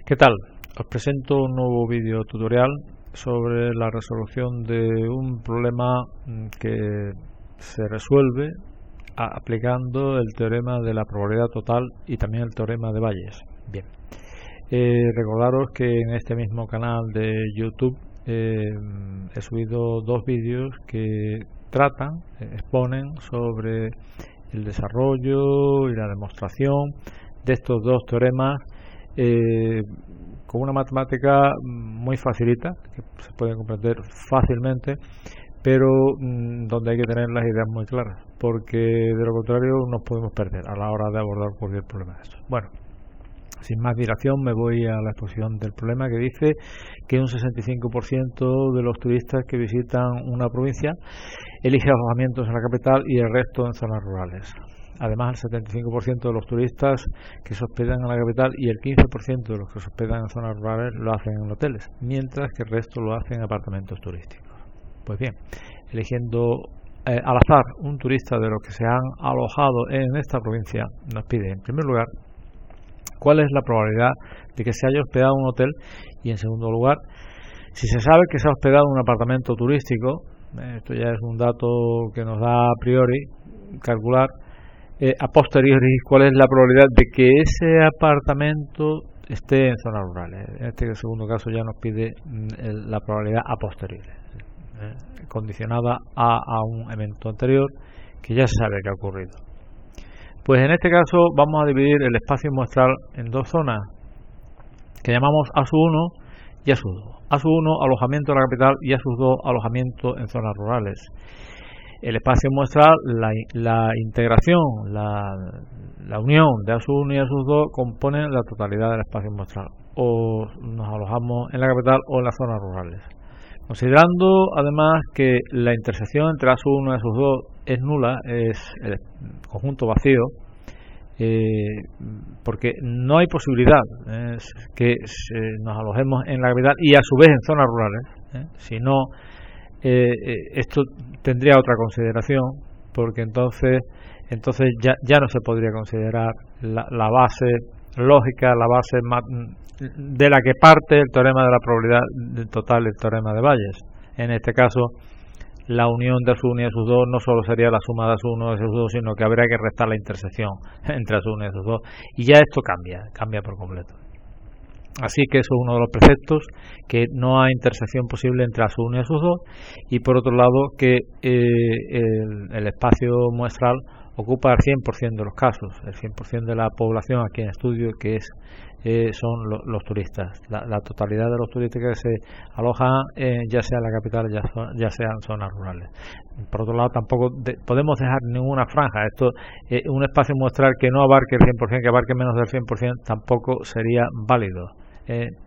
¿Qué tal? Os presento un nuevo vídeo tutorial sobre la resolución de un problema que se resuelve aplicando el teorema de la probabilidad total y también el teorema de Bayes. Bien, recordaros que en este mismo canal de YouTube he subido dos vídeos que exponen sobre el desarrollo y la demostración de estos dos teoremas con una matemática muy facilita, que se puede comprender fácilmente, pero donde hay que tener las ideas muy claras, porque de lo contrario nos podemos perder a la hora de abordar cualquier problema de estos. Bueno, sin más dilación me voy a la exposición del problema, que dice que un 65% de los turistas que visitan una provincia elige alojamientos en la capital y el resto en zonas rurales. Además, el 75% de los turistas que se hospedan en la capital y el 15% de los que se hospedan en zonas rurales lo hacen en hoteles, mientras que el resto lo hacen en apartamentos turísticos. Pues bien, eligiendo al azar un turista de los que se han alojado en esta provincia, nos pide en primer lugar cuál es la probabilidad de que se haya hospedado en un hotel y en segundo lugar, si se sabe que se ha hospedado en un apartamento turístico, esto ya es un dato que nos da a priori calcular, a posteriori cuál es la probabilidad de que ese apartamento esté en zonas rurales. En este segundo caso ya nos pide la probabilidad a posteriori, condicionada a un evento anterior que ya se sabe que ha ocurrido. Pues en este caso vamos a dividir el espacio muestral en dos zonas que llamamos ASU1 y ASU2. ASU1 alojamiento en la capital y ASU2 alojamiento en zonas rurales. El espacio muestral, la integración, la unión de ASU1 y ASU2 componen la totalidad del espacio muestral. O nos alojamos en la capital o en las zonas rurales. Considerando además que la intersección entre ASU1 y ASU2 es nula, es el conjunto vacío, porque no hay posibilidad que nos alojemos en la capital y a su vez en zonas rurales, si no esto tendría otra consideración, porque entonces ya no se podría considerar la base lógica, la base de la que parte el teorema de la probabilidad total, el teorema de Bayes. En este caso, la unión de ASU1 y ASU2 no solo sería la suma de ASU1 y ASU2, sino que habría que restar la intersección entre ASU1 y ASU2, y ya esto cambia por completo. Así que eso es uno de los preceptos, que no hay intersección posible entre ASU1 y ASU2, y por otro lado que el espacio muestral ocupa el 100% de los casos, el 100% de la población aquí en estudio, que son los turistas, la totalidad de los turistas que se alojan ya sea en la capital ya sea en zonas rurales. Por otro lado, tampoco podemos dejar ninguna franja. Esto un espacio muestral que no abarque el 100%, que abarque menos del 100%, tampoco sería válido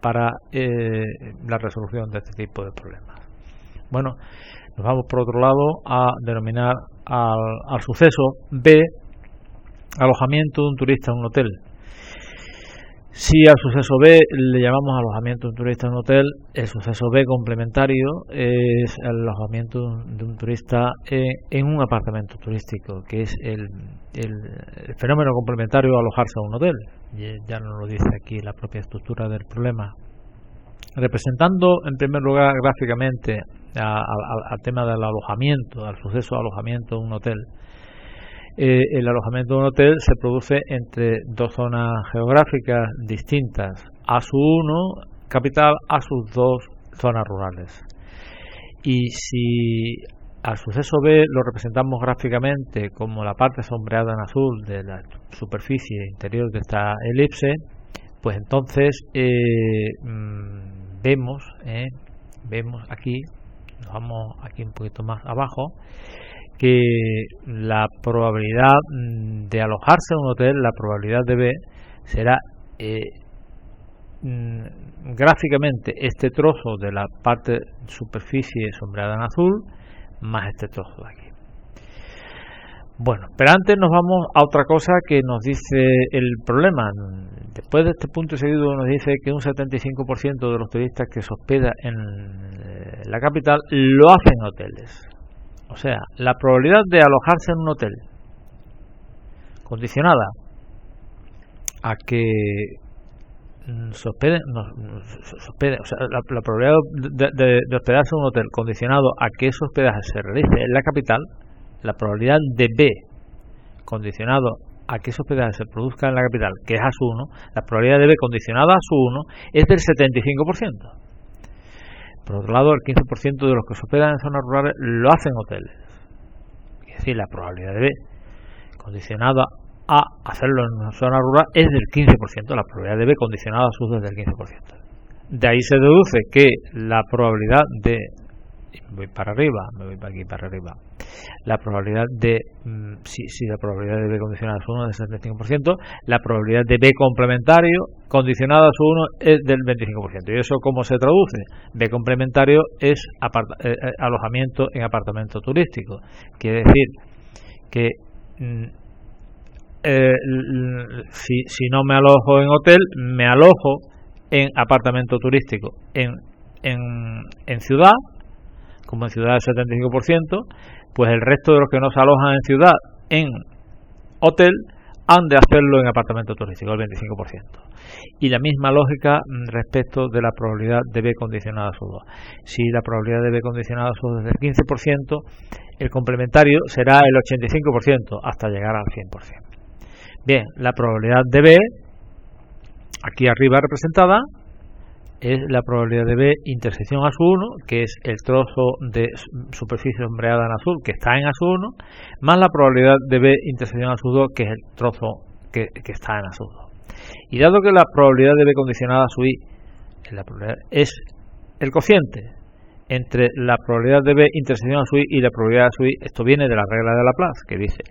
para la resolución de este tipo de problemas. Bueno, nos vamos por otro lado a denominar al suceso B alojamiento de un turista en un hotel. Si al suceso B le llamamos alojamiento de un turista en un hotel, el suceso B complementario es el alojamiento de un turista en un apartamento turístico, que es el fenómeno complementario a alojarse a un hotel. Ya nos lo dice aquí la propia estructura del problema. Representando en primer lugar gráficamente al tema del alojamiento, al suceso de alojamiento en un hotel. El alojamiento de un hotel se produce entre dos zonas geográficas distintas, ASU1 capital, ASU2 zonas rurales. Y si al suceso B lo representamos gráficamente como la parte sombreada en azul de la superficie interior de esta elipse, pues entonces vemos aquí, nos vamos aquí un poquito más abajo, que la probabilidad de alojarse en un hotel, la probabilidad de B, será gráficamente este trozo de la parte superficie sombreada en azul más este trozo de aquí. Bueno, pero antes nos vamos a otra cosa que nos dice el problema. Después de este punto seguido nos dice que un 75% de los turistas que se hospedan en la capital lo hacen en hoteles. O sea, la probabilidad de alojarse en un hotel condicionada a que se hospeden, o sea, la probabilidad de hospedarse en un hotel condicionado a que ese hospedaje se realice en la capital, la probabilidad de B condicionado a que ese hospedaje se produzca en la capital, que es A1, la probabilidad de B condicionada a A1 es del 75%. Por otro lado, el 15% de los que se hospedan en zonas rurales lo hacen en hoteles. Es decir, la probabilidad de B condicionada a hacerlo en una zona rural es del 15%, la probabilidad de B condicionada a A2 es del 15%. De ahí se deduce que la probabilidad de, me voy para aquí para arriba, la probabilidad de, si la probabilidad de B condicionada a A1 es del 75%, la probabilidad de B complementario condicionada a A1 es del 25%. ¿Y eso cómo se traduce? B complementario es alojamiento en apartamento turístico. Quiere decir que si no me alojo en hotel, me alojo en apartamento turístico en ciudad, como en ciudad el 75%, pues el resto de los que no se alojan en ciudad en hotel han de hacerlo en apartamento turístico, el 25%. Y la misma lógica respecto de la probabilidad de B condicionada a A2. Si la probabilidad de B condicionada a A2 es del 15%, el complementario será el 85% hasta llegar al 100%. Bien, la probabilidad de B, aquí arriba representada, es la probabilidad de B intersección A1, que es el trozo de superficie sombreada en azul que está en A1, más la probabilidad de B intersección A2, que es el trozo que está en A2. Y dado que la probabilidad de B condicionada a su I es el cociente entre la probabilidad de B intersección a su I y la probabilidad de su I, esto viene de la regla de Laplace, que dice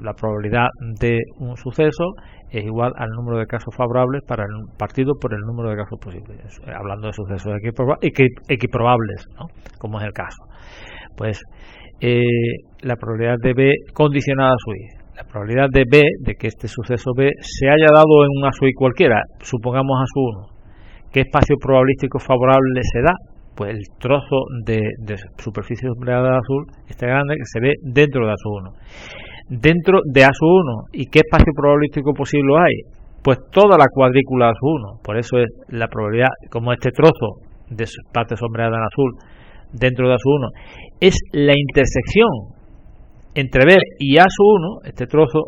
la probabilidad de un suceso es igual al número de casos favorables partido por el número de casos posibles, hablando de sucesos equiprobables, ¿no? Como es el caso. Pues la probabilidad de B condicionada a su I, la probabilidad de B, de que este suceso B se haya dado en una SUI cualquiera, supongamos a su 1, ¿qué espacio probabilístico favorable se da? Pues el trozo de superficie sombreada azul, este grande, que se ve dentro de A1. Dentro de A1, ¿y qué espacio probabilístico posible hay? Pues toda la cuadrícula A1. Por eso es la probabilidad, como este trozo de parte sombreada en azul dentro de A1, es la intersección entre B y A1, este trozo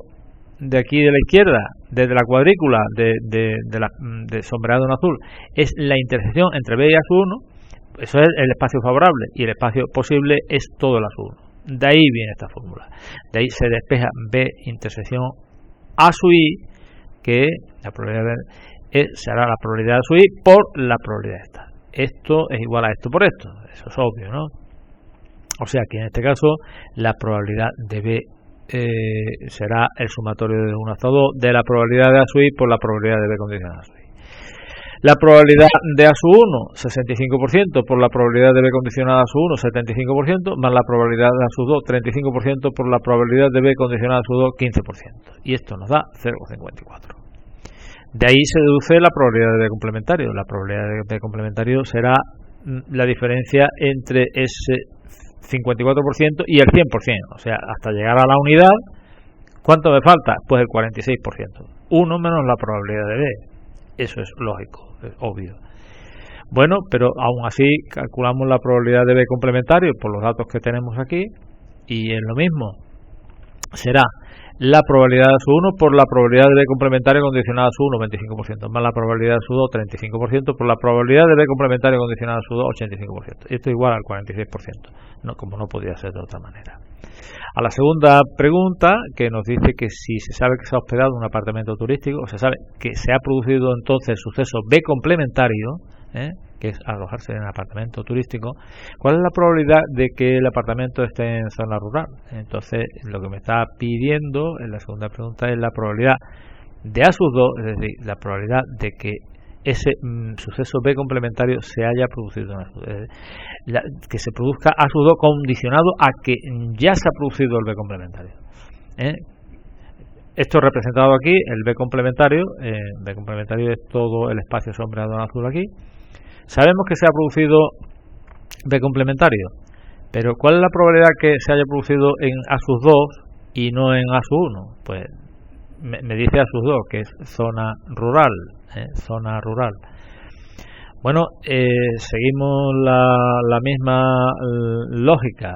de aquí de la izquierda, desde la cuadrícula de sombreado en azul, es la intersección entre B y A1. Eso es el espacio favorable, y el espacio posible es todo el A1. De ahí viene esta fórmula. De ahí se despeja B intersección A su I, que la probabilidad será la probabilidad de su I por la probabilidad esta. Esto es igual a esto por esto. Eso es obvio, ¿no? O sea que en este caso la probabilidad de B será el sumatorio de 1 hasta 2 de la probabilidad de A su I por la probabilidad de B condicionada a su I. La probabilidad de A su 1, 65%, por la probabilidad de B condicionada a su 1, 75%, más la probabilidad de A su 2, 35%, por la probabilidad de B condicionada a su 2, 15%. Y esto nos da 0,54. De ahí se deduce la probabilidad de B complementario. La probabilidad de B complementario será la diferencia entre ese 54% y el 100%. O sea, hasta llegar a la unidad, ¿cuánto me falta? Pues el 46%. 1 menos la probabilidad de B. Eso es lógico, es obvio. Bueno, pero aún así calculamos la probabilidad de B complementario por los datos que tenemos aquí, y es lo mismo. Será la probabilidad de su 1 por la probabilidad de B complementario condicionada a su 1, 25%, más la probabilidad de su 2, 35%, por la probabilidad de B complementario condicionada a su 2, 85%. Esto es igual al 46%, no, como no podía ser de otra manera. A la segunda pregunta, que nos dice que si se sabe que se ha hospedado en un apartamento turístico, o se sabe que se ha producido entonces el suceso B complementario, que es alojarse en un apartamento turístico, ¿cuál es la probabilidad de que el apartamento esté en zona rural? Entonces, lo que me está pidiendo en la segunda pregunta es la probabilidad de A sus 2, es decir, la probabilidad de que ese suceso B complementario se haya producido en que se produzca A sus 2 condicionado a que ya se ha producido el B complementario. Esto representado aquí, el B complementario es todo el espacio sombreado en azul aquí. Sabemos que se ha producido B complementario, pero ¿cuál es la probabilidad que se haya producido en A sus 2 y no en A sus 1? Pues me dice a sus dos que es zona rural, zona rural. Bueno, seguimos la misma lógica,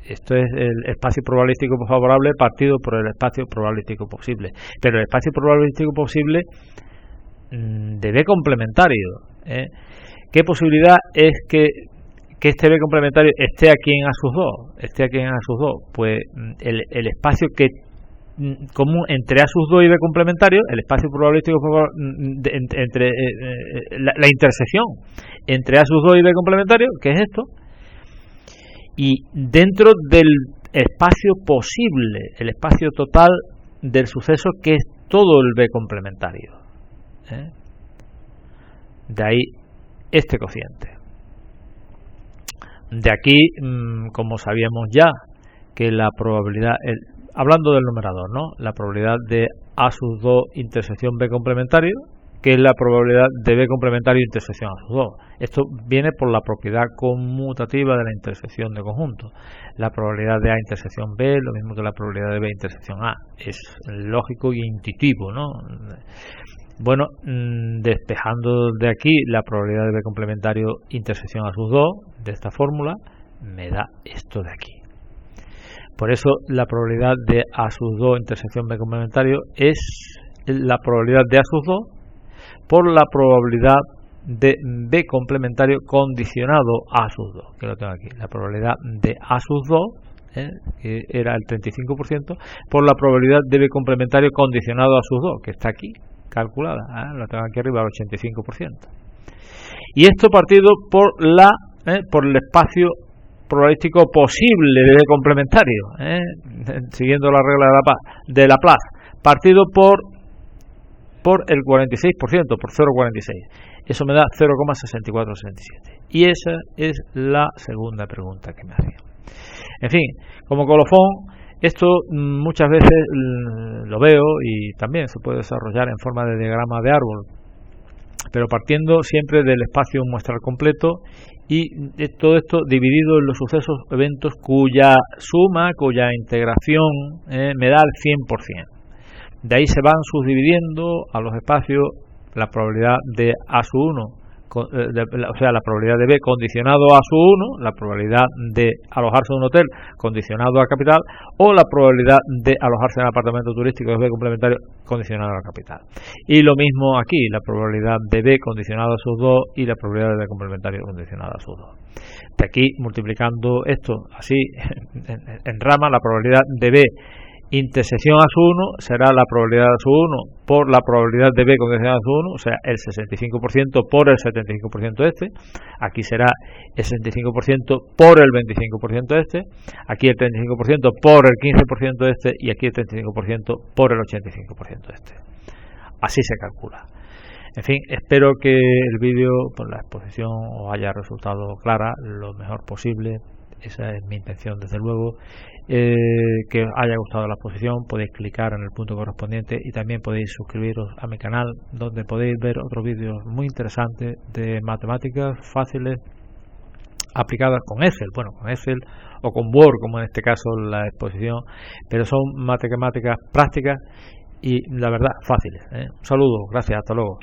esto es el espacio probabilístico favorable partido por el espacio probabilístico posible, pero el espacio probabilístico posible de B complementario, ¿qué posibilidad es que este B complementario esté aquí en A sus 2? Pues el espacio que común entre A sus 2 y B complementario, el espacio probabilístico entre la intersección entre A sus 2 y B complementario, que es esto, y dentro del espacio posible, el espacio total del suceso, que es todo el B complementario. De ahí este cociente. De aquí, como sabíamos ya, que la probabilidad, hablando del numerador, ¿no? La probabilidad de A sus 2 intersección B complementario, que es la probabilidad de B complementario intersección A sus 2. Esto viene por la propiedad conmutativa de la intersección de conjuntos. La probabilidad de A intersección B, lo mismo que la probabilidad de B intersección A. Es lógico y intuitivo, ¿no? Bueno, despejando de aquí la probabilidad de B complementario intersección A sus 2, de esta fórmula, me da esto de aquí. Por eso la probabilidad de A sus 2 intersección B complementario es la probabilidad de A sus 2 por la probabilidad de B complementario condicionado A sus 2, que lo tengo aquí. La probabilidad de A sus 2, que era el 35%, por la probabilidad de B complementario condicionado A sus 2, que está aquí, calculada, lo tengo aquí arriba, al 85%. Y esto partido por el espacio probabilístico posible de B complementario, siguiendo la regla de Laplace, partido por el 46%, por 0,46. Eso me da 0,6467. Y esa es la segunda pregunta que me hacía. En fin, como colofón, esto muchas veces lo veo y también se puede desarrollar en forma de diagrama de árbol, pero partiendo siempre del espacio muestral completo y todo esto dividido en los sucesos eventos cuya suma, cuya integración me da el 100%. De ahí se van subdividiendo a los espacios la probabilidad de A su 1, o sea, la probabilidad de B condicionado a su 1, la probabilidad de alojarse en un hotel condicionado a capital, o la probabilidad de alojarse en un apartamento turístico de B complementario condicionado a capital. Y lo mismo aquí, la probabilidad de B condicionado a sus 2 y la probabilidad de B complementario condicionado a sus 2. De aquí, multiplicando esto así en rama, la probabilidad de B intersección A su 1 será la probabilidad de A su 1 por la probabilidad de B condicionada a su 1, o sea, el 65% por el 75% este. Aquí será el 65% por el 25% este. Aquí el 35% por el 15% este. Y aquí el 35% por el 85% este. Así se calcula. En fin, espero que el vídeo, por la exposición, os haya resultado clara lo mejor posible. Esa es mi intención, desde luego. Que os haya gustado la exposición, podéis clicar en el punto correspondiente y también podéis suscribiros a mi canal, donde podéis ver otros vídeos muy interesantes de matemáticas fáciles aplicadas con Excel, con Excel o con Word, como en este caso la exposición, pero son matemáticas prácticas y la verdad fáciles. Un saludo, gracias, hasta luego.